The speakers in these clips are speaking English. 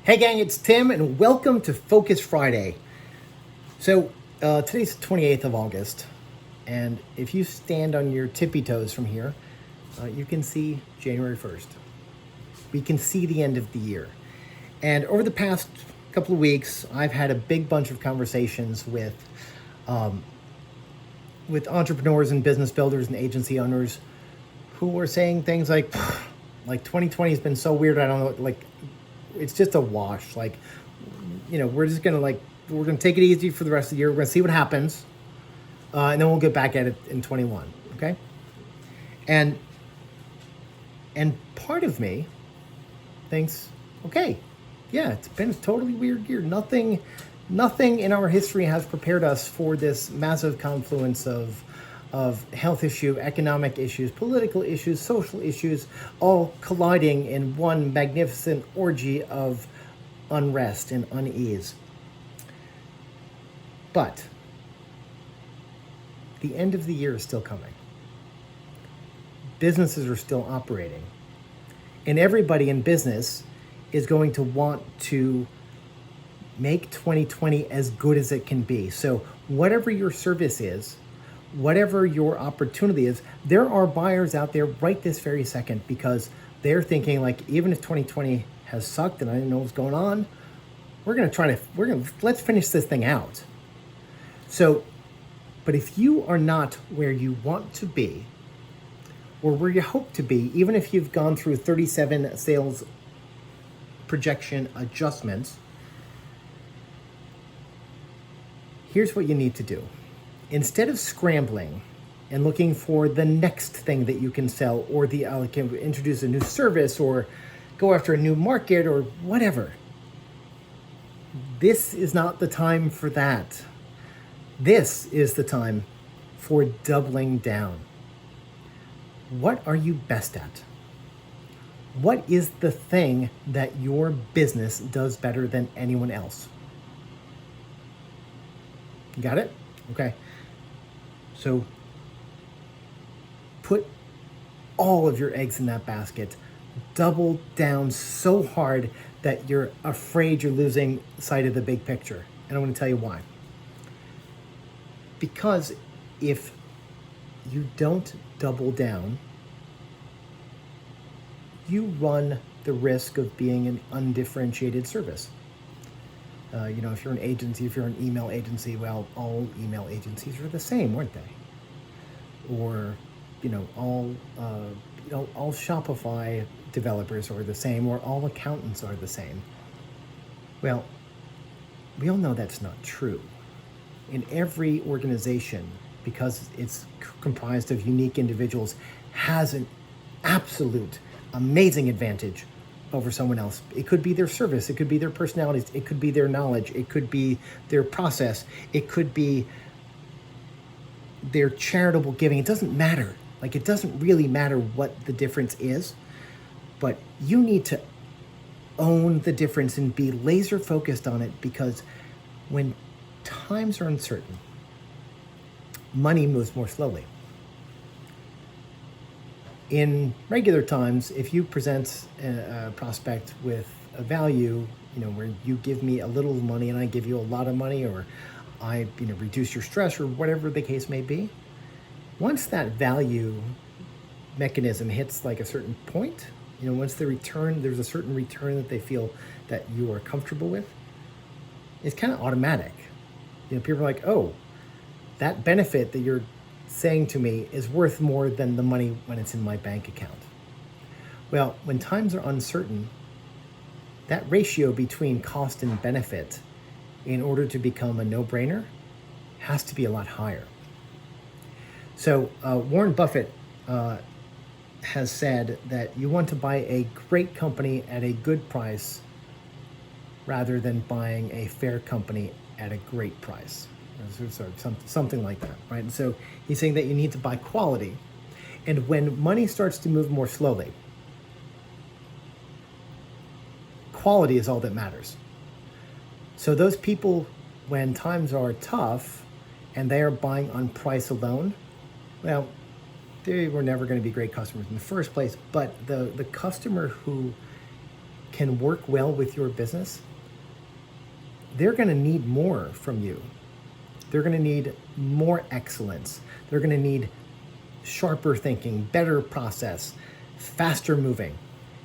Hey gang, it's Tim and welcome to Focus Friday. So today's the 28th of August, and if you stand on your tippy toes from here, you can see January 1st. We can see the end of the year. And over the past couple of weeks, I've had a big bunch of conversations with entrepreneurs and business builders and agency owners who were saying things like 2020 has been so weird, I don't know, like it's just a wash. We're just gonna we're gonna take it easy for the rest of the year. We're gonna see what happens, and then we'll get back at it in 21. Okay, and part of me thinks, okay, yeah, it's been a totally weird year. Nothing in our history has prepared us for this massive confluence of health issue, economic issues, political issues, social issues, all colliding in one magnificent orgy of unrest and unease. But the end of the year is still coming. Businesses are still operating. And everybody in business is going to want to make 2020 as good as it can be. So whatever your service is, whatever your opportunity is, there are buyers out there right this very second because they're thinking, like, even if 2020 has sucked and I didn't know what's going on, let's finish this thing out. So, but if you are not where you want to be or where you hope to be, even if you've gone through 37 sales projection adjustments, here's what you need to do. Instead of scrambling and looking for the next thing that you can sell or can introduce a new service or go after a new market or whatever, this is not the time for that. This is the time for doubling down. What are you best at? What is the thing that your business does better than anyone else? Got it? Okay. So put all of your eggs in that basket. Double down so hard that you're afraid you're losing sight of the big picture. And I want to tell you why. Because if you don't double down, you run the risk of being an undifferentiated service. If you're an agency, if you're an email agency, well, all email agencies are the same, aren't they? Or, all Shopify developers are the same, or all accountants are the same. Well, we all know that's not true. In every organization, because it's comprised of unique individuals, has an absolute amazing advantage over someone else. It could be their service, it could be their personalities, it could be their knowledge, it could be their process, it could be their charitable giving. It doesn't matter. It doesn't really matter what the difference is, but you need to own the difference and be laser focused on it, because when times are uncertain, money moves more slowly. In regular times, if you present a prospect with a value, where you give me a little money and I give you a lot of money, or I, reduce your stress, or whatever the case may be, once that value mechanism hits like a certain point, once there's a certain return that they feel that you are comfortable with, it's kind of automatic. People are like, oh, that benefit that you're saying to me is worth more than the money when it's in my bank account. Well, when times are uncertain, that ratio between cost and benefit, in order to become a no-brainer, has to be a lot higher. So Warren Buffett has said that you want to buy a great company at a good price rather than buying a fair company at a great price. Something like that, right? And so he's saying that you need to buy quality. And when money starts to move more slowly, quality is all that matters. So those people, when times are tough and they are buying on price alone, well, they were never going to be great customers in the first place. But the customer who can work well with your business, they're going to need more from you. They're going to need more excellence. They're going to need sharper thinking, better process, faster moving.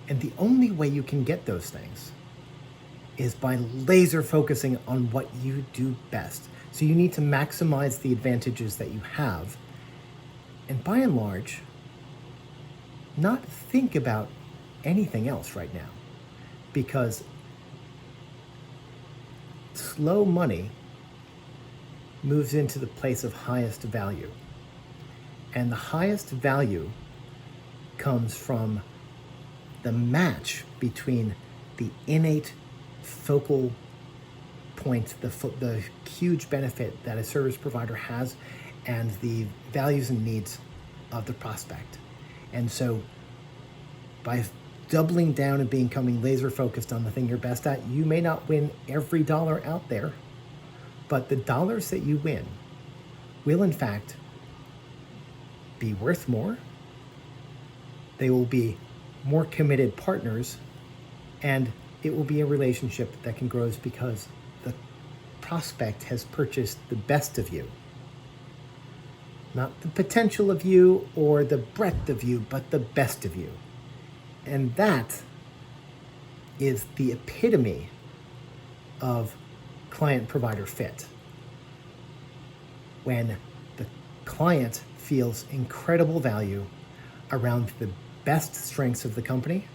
And the only way you can get those things is by laser focusing on what you do best. So you need to maximize the advantages that you have. And by and large, not think about anything else right now, because slow money moves into the place of highest value. And the highest value comes from the match between the innate focal point, the huge benefit that a service provider has, and the values and needs of the prospect. And so by doubling down and becoming laser focused on the thing you're best at, you may not win every dollar out there, but the dollars that you win will in fact be worth more. They will be more committed partners, and it will be a relationship that can grow because the prospect has purchased the best of you. Not the potential of you or the breadth of you, but the best of you. And that is the epitome of client-provider fit. When the client feels incredible value around the best strengths of the company,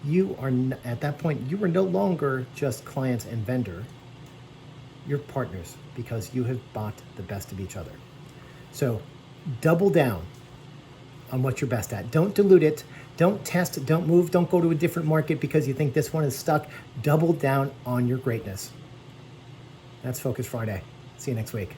you are, at that point, you are no longer just client and vendor. You're partners because you have bought the best of each other. So double down on what you're best at. Don't dilute it. Don't test. Don't move. Don't go to a different market because you think this one is stuck. Double down on your greatness. That's Focus Friday. See you next week.